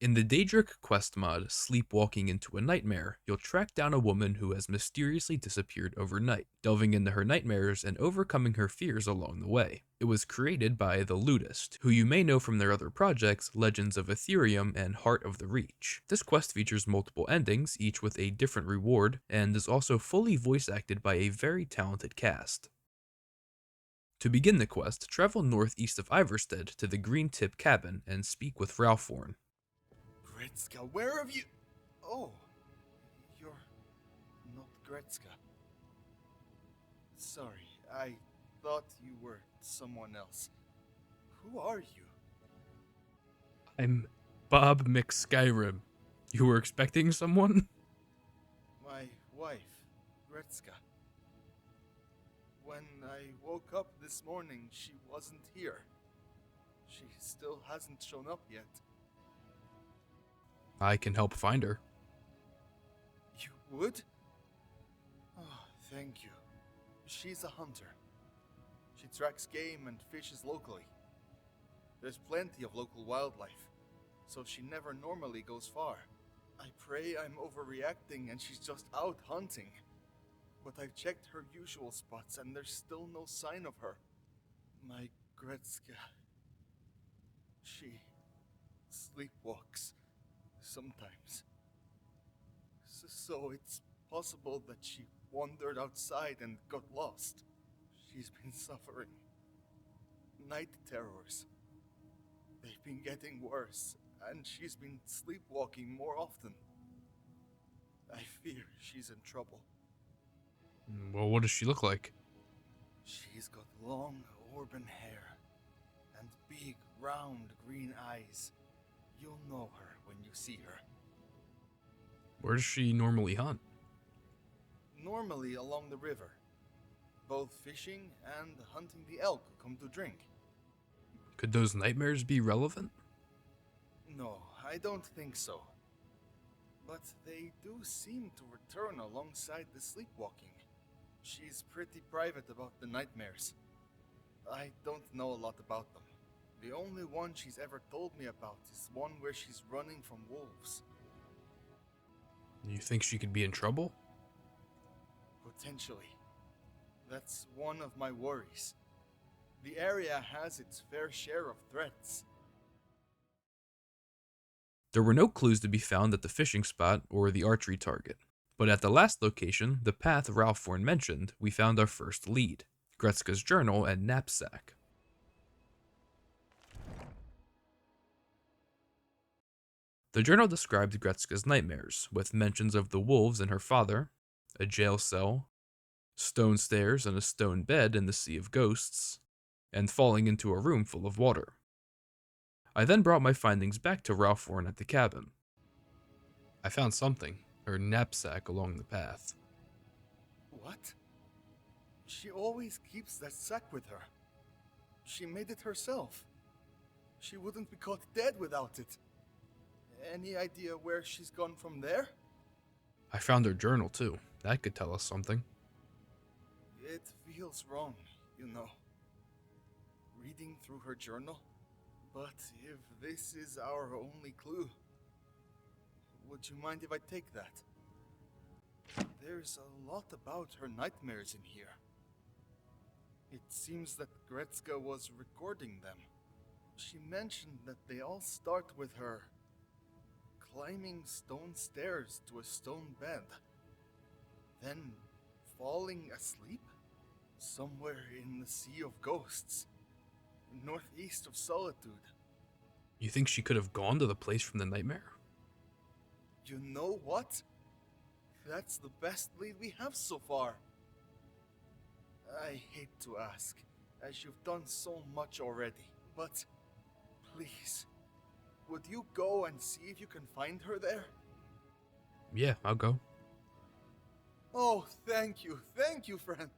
In the Daedric Quest mod, Sleepwalking Into a Nightmare, you'll track down a woman who has mysteriously disappeared overnight, delving into her nightmares and overcoming her fears along the way. It was created by TheLootist, who you may know from their other projects, Legends of Aetherium and Heart of the Reach. This quest features multiple endings, each with a different reward, and is also fully voice acted by a very talented cast. To begin the quest, travel northeast of Iverstead to the Green Tip Cabin and speak with Ralphorn. Gretzka, where have you... Oh, you're not Gretzka. Sorry, I thought you were someone else. Who are you? I'm Bob McSkyrim. You were expecting someone? My wife, Gretzka. When I woke up this morning, she wasn't here. She still hasn't shown up yet. I can help find her. You would? Oh, thank you. She's a hunter. She tracks game and fishes locally. There's plenty of local wildlife, so she never normally goes far. I pray I'm overreacting and she's just out hunting. But I've checked her usual spots and there's still no sign of her. My Gretzka. She sleepwalks sometimes. So it's possible that she wandered outside and got lost. She's been suffering night terrors. They've been getting worse, and she's been sleepwalking more often. I fear she's in trouble. Well, what does she look like? She's got long, auburn hair and big, round green eyes. You'll know her when you see her. Where does she normally hunt? Normally along the river, both fishing and hunting the elk who come to drink. Could those nightmares be relevant? No, I don't think so. But they do seem to return alongside the sleepwalking. She's pretty private about the nightmares. I don't know a lot about them. The only one she's ever told me about is one where she's running from wolves. You think she could be in trouble? Potentially. That's one of my worries. The area has its fair share of threats. There were no clues to be found at the fishing spot or the archery target. But at the last location, the path Ralphorn mentioned, we found our first lead, Gretzka's journal and knapsack. The journal described Gretzka's nightmares, with mentions of the wolves and her father, a jail cell, stone stairs and a stone bed in the Sea of Ghosts, and falling into a room full of water. I then brought my findings back to Ralphorn at the cabin. I found something, her knapsack along the path. What? She always keeps that sack with her. She made it herself. She wouldn't be caught dead without it. Any idea where she's gone from there? I found her journal too. That could tell us something. It feels wrong, you know. Reading through her journal. But if this is our only clue, would you mind if I take that? There's a lot about her nightmares in here. It seems that Gretzka was recording them. She mentioned that they all start with her climbing stone stairs to a stone bed, then falling asleep somewhere in the Sea of Ghosts, northeast of Solitude. You think she could have gone to the place from the nightmare? You know what? That's the best lead we have so far. I hate to ask, as you've done so much already, but please, would you go and see if you can find her there? Yeah, I'll go. Oh, thank you, friend.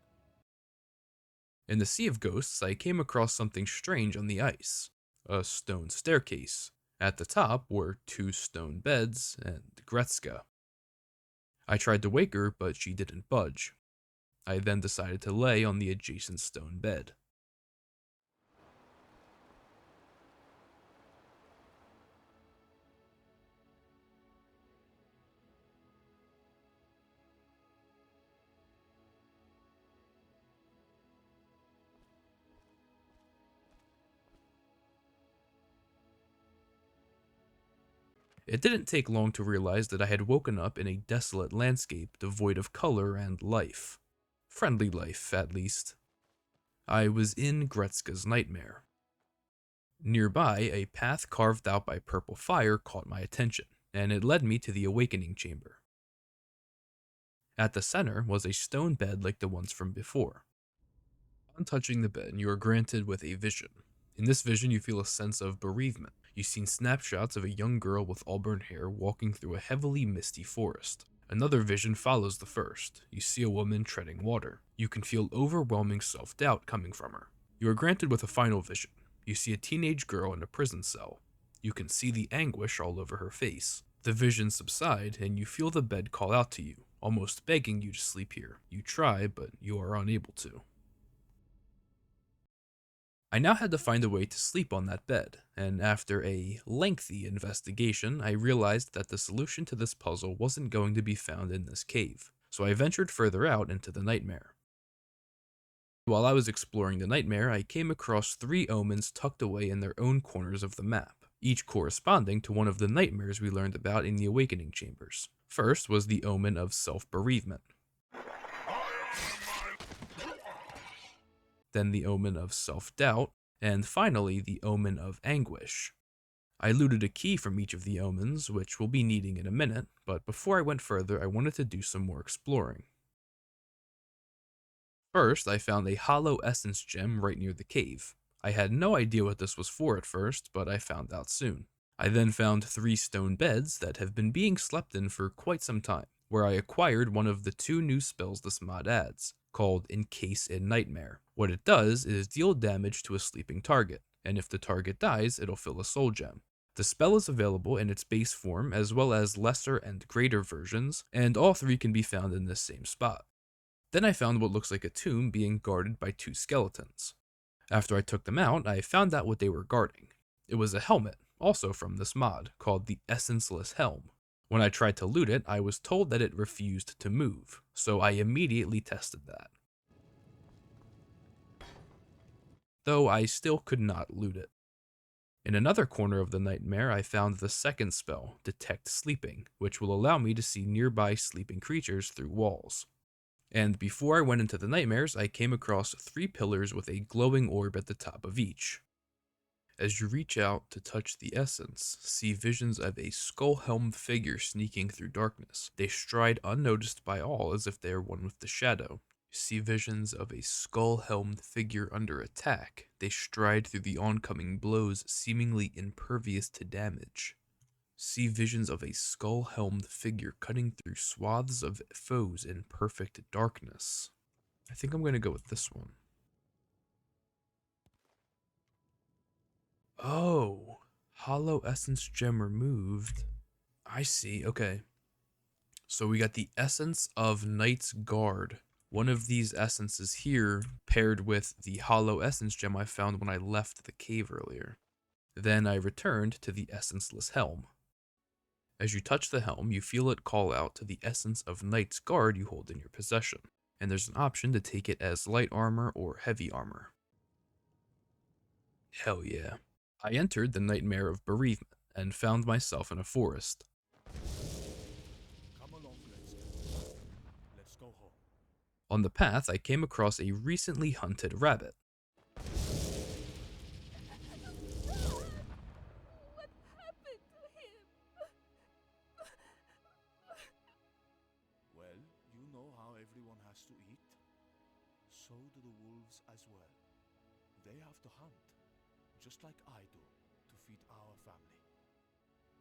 In the Sea of Ghosts, I came across something strange on the ice. A stone staircase. At the top were 2 stone beds and Gretzka. I tried to wake her, but she didn't budge. I then decided to lay on the adjacent stone bed. It didn't take long to realize that I had woken up in a desolate landscape devoid of color and life. Friendly life, at least. I was in Gretzka's nightmare. Nearby, a path carved out by purple fire caught my attention, and it led me to the awakening chamber. At the center was a stone bed like the ones from before. On touching the bed, you are granted with a vision. In this vision, you feel a sense of bereavement. You've seen snapshots of a young girl with auburn hair walking through a heavily misty forest. Another vision follows the first. You see a woman treading water. You can feel overwhelming self-doubt coming from her. You are granted with a final vision. You see a teenage girl in a prison cell. You can see the anguish all over her face. The visions subside, and you feel the bed call out to you, almost begging you to sleep here. You try, but you are unable to. I now had to find a way to sleep on that bed, and after a lengthy investigation, I realized that the solution to this puzzle wasn't going to be found in this cave, so I ventured further out into the nightmare. While I was exploring the nightmare, I came across 3 omens tucked away in their own corners of the map, each corresponding to one of the nightmares we learned about in the awakening chambers. First was the omen of self-bereavement, then the omen of self-doubt, and finally the omen of anguish. I looted a key from each of the omens, which we'll be needing in a minute, but before I went further, I wanted to do some more exploring. First, I found a hollow essence gem right near the cave. I had no idea what this was for at first, but I found out soon. I then found 3 stone beds that have been being slept in for quite some time, where I acquired one of the 2 new spells this mod adds, called Encase in Nightmare. What it does is deal damage to a sleeping target, and if the target dies, it'll fill a soul gem. The spell is available in its base form as well as lesser and greater versions, and all 3 can be found in this same spot. Then I found what looks like a tomb being guarded by 2 skeletons. After I took them out, I found out what they were guarding. It was a helmet, also from this mod, called the Essenceless Helm. When I tried to loot it, I was told that it refused to move, so I immediately tested that. Though I still could not loot it. In another corner of the nightmare, I found the second spell, Detect Sleeping, which will allow me to see nearby sleeping creatures through walls. And before I went into the nightmares, I came across 3 pillars with a glowing orb at the top of each. As you reach out to touch the essence, see visions of a skull-helmed figure sneaking through darkness. They stride unnoticed by all as if they are one with the shadow. See visions of a skull-helmed figure under attack. They stride through the oncoming blows, seemingly impervious to damage. See visions of a skull-helmed figure cutting through swaths of foes in perfect darkness. I think I'm going to go with this one. Oh, hollow essence gem removed. I see, okay. So we got the essence of Knight's Guard. One of these essences here paired with the hollow essence gem I found when I left the cave earlier. Then I returned to the essenceless helm. As you touch the helm, you feel it call out to the essence of Knight's Guard you hold in your possession, and there's an option to take it as light armor or heavy armor. Hell yeah. I entered the Nightmare of Bereavement and found myself in a forest. Come along, let's go home. On the path, I came across a recently hunted rabbit. What happened to him? Well, you know how everyone has to eat. So do the wolves as well. They have to hunt, just like I do, to feed our family.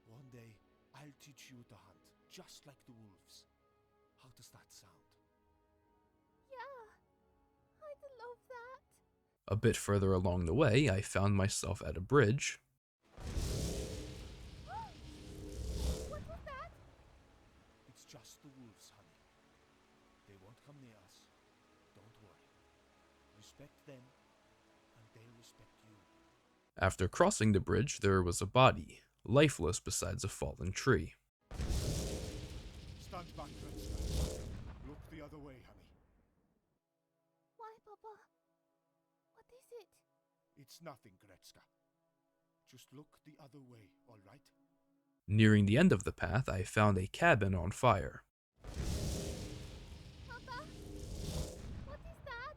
One day, I'll teach you to hunt, just like the wolves. How does that sound? Yeah, I'd love that. A bit further along the way, I found myself at a bridge. What was that? It's just the wolves, honey. They won't come near us. Don't worry. Respect them, and they'll respect you. After crossing the bridge, there was a body, lifeless besides a fallen tree. Stand back, Gretzka. Look the other way, honey. Why, Papa? What is it? It's nothing, Gretzka. Just look the other way, all right? Nearing the end of the path, I found a cabin on fire. Papa? What is that?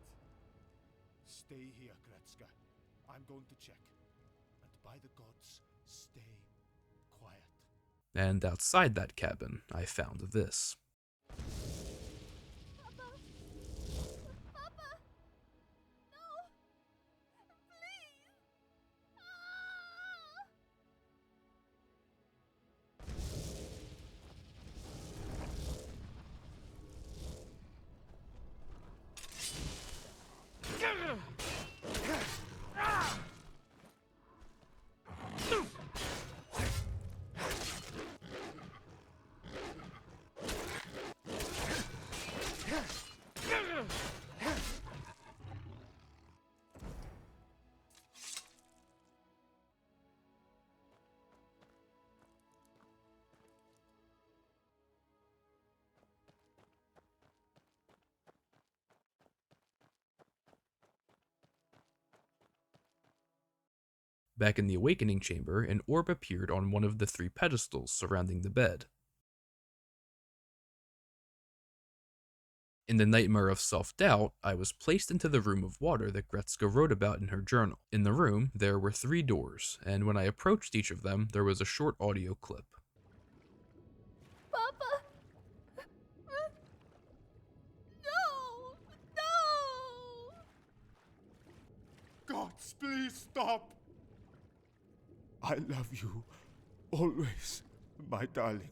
Stay here, Gretzka. I'm going to check. And by the gods, stay quiet. And outside that cabin, I found this. Papa? Papa? No! Please! Ah! Back in the awakening chamber, an orb appeared on one of the 3 pedestals surrounding the bed. In the Nightmare of Self-Doubt, I was placed into the room of water that Gretzka wrote about in her journal. In the room, there were 3 doors, and when I approached each of them, there was a short audio clip. Papa! No! No! Gods, please stop! I love you. Always, my darling.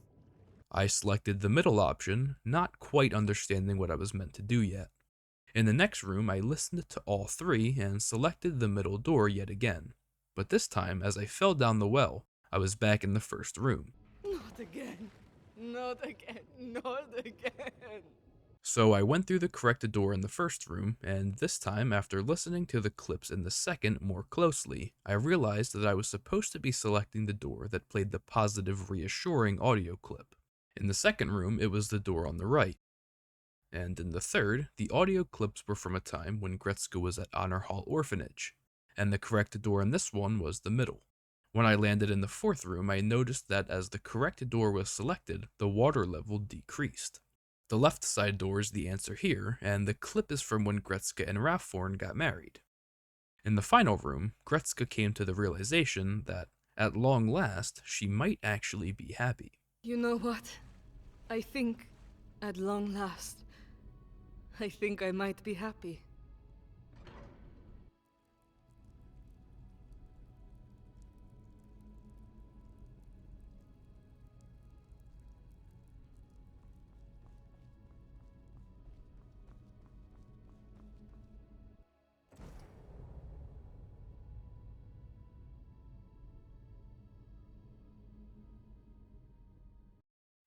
I selected the middle option, not quite understanding what I was meant to do yet. In the next room, I listened to all 3 and selected the middle door yet again. But this time, as I fell down the well, I was back in the first room. Not again. Not again. Not again. So I went through the correct door in the first room, and this time, after listening to the clips in the second more closely, I realized that I was supposed to be selecting the door that played the positive, reassuring audio clip. In the second room, it was the door on the right. And in the third, the audio clips were from a time when Gretzka was at Honor Hall Orphanage, and the correct door in this one was the middle. When I landed in the fourth room, I noticed that as the correct door was selected, the water level decreased. The left side door is the answer here, and the clip is from when Gretzka and Ralphorn got married. In the final room, Gretzka came to the realization that, at long last, she might actually be happy. You know what? I think, at long last, I think I might be happy.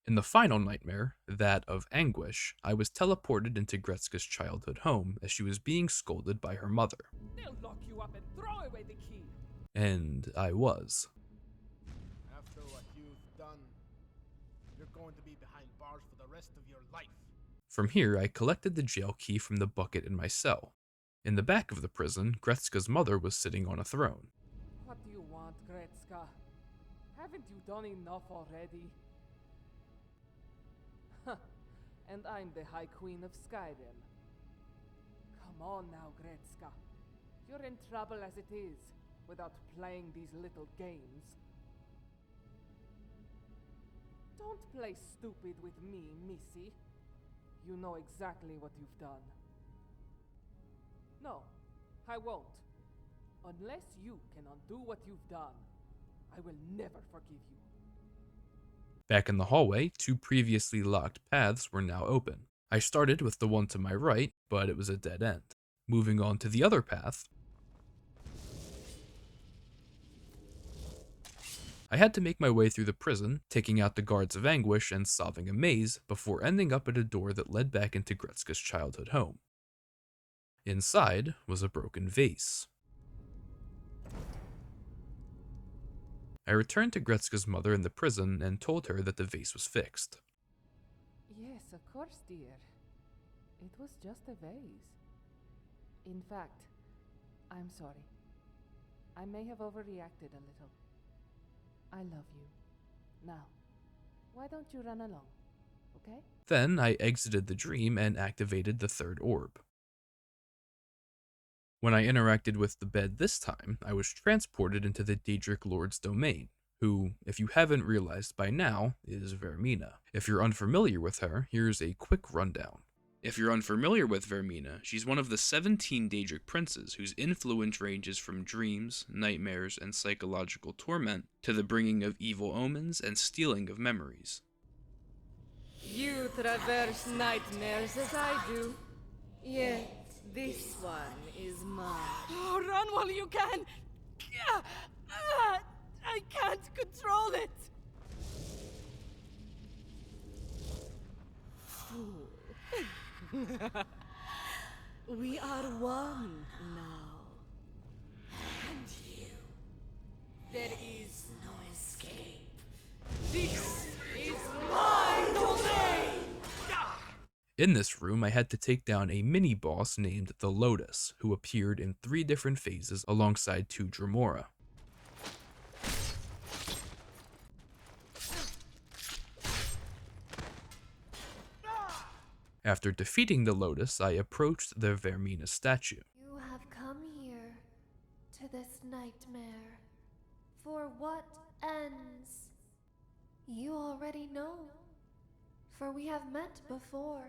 In the final nightmare, that of anguish, I was teleported into Gretzka's childhood home as she was being scolded by her mother. They'll lock you up and throw away the key. And I was. After what you've done, you're going to be behind bars for the rest of your life. From here, I collected the jail key from the bucket in my cell. In the back of the prison, Gretzka's mother was sitting on a throne. What do you want, Gretzka? Haven't you done enough already? Huh. And I'm the High Queen of Skyrim. Come on now, Gretzka. You're in trouble as it is, without playing these little games. Don't play stupid with me, Missy. You know exactly what you've done. No, I won't. Unless you can undo what you've done, I will never forgive you. Back in the hallway, 2 previously locked paths were now open. I started with the one to my right, but it was a dead end. Moving on to the other path, I had to make my way through the prison, taking out the guards of anguish and solving a maze before ending up at a door that led back into Gretzka's childhood home. Inside was a broken vase. I returned to Gretzka's mother in the prison and told her that the vase was fixed. Yes, of course, dear. It was just a vase. In fact, I'm sorry. I may have overreacted a little. I love you. Now, why don't you run along, okay? Then I exited the dream and activated the third orb. When I interacted with the bed this time, I was transported into the Daedric Lord's domain, who, if you haven't realized by now, is Vermina. If you're unfamiliar with her, here's a quick rundown. If you're unfamiliar with Vermina, she's one of the 17 Daedric princes whose influence ranges from dreams, nightmares, and psychological torment to the bringing of evil omens and stealing of memories. You traverse nightmares as I do. Yet, this one is mine. Oh, run while you can! I can't control it! We are one now. And you. There is no escape. This is my domain! In this room, I had to take down a mini-boss named TheLootist, who appeared in 3 different phases alongside 2 Dremora. After defeating TheLootist, I approached the Vermina statue. You have come here to this nightmare. For what ends? You already know. For we have met before,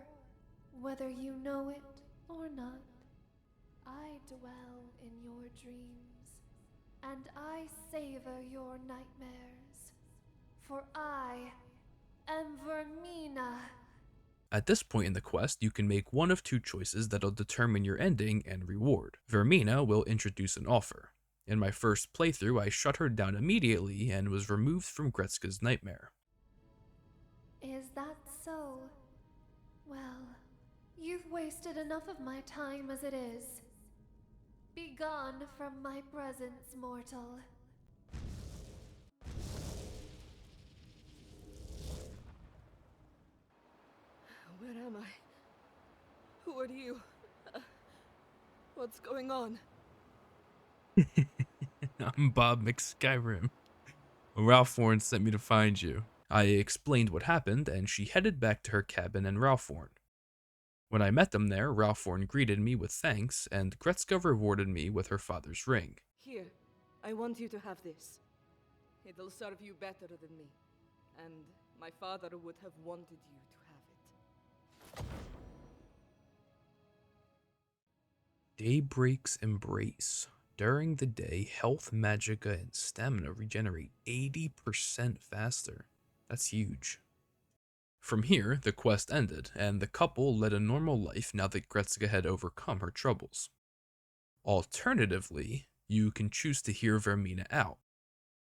whether you know it or not. I dwell in your dreams, and I savor your nightmares. For I am Vermina. At this point in the quest, you can make one of 2 choices that'll determine your ending and reward. Vermina will introduce an offer. In my first playthrough, I shut her down immediately and was removed from Gretzka's nightmare. Is that so? Well, you've wasted enough of my time as it is. Begone from my presence, mortal. Where am I? Who are you? What's going on? I'm Bob McSkyrim. Ralph Warren sent me to find you. I explained what happened, and she headed back to her cabin and Ralph Warren. When I met them there, Ralph Warren greeted me with thanks, and Gretzka rewarded me with her father's ring. Here, I want you to have this. It'll serve you better than me, and my father would have wanted you to have it. Daybreak's Embrace. During the day, health, magicka, and stamina regenerate 80% faster. That's huge. From here, the quest ended, and the couple led a normal life now that Gretzka had overcome her troubles. Alternatively, you can choose to hear Vermina out,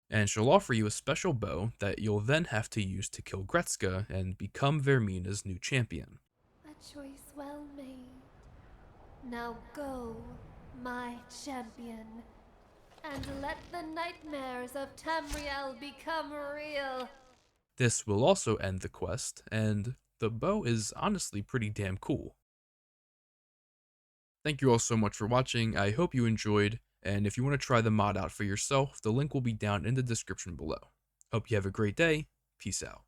and she'll offer you a special bow that you'll then have to use to kill Gretzka and become Vermina's new champion. A choice well made. Now go, my champion, and let the nightmares of Tamriel become real. This will also end the quest, and the bow is honestly pretty damn cool. Thank you all so much for watching. I hope you enjoyed, and if you want to try the mod out for yourself, the link will be down in the description below. Hope you have a great day. Peace out.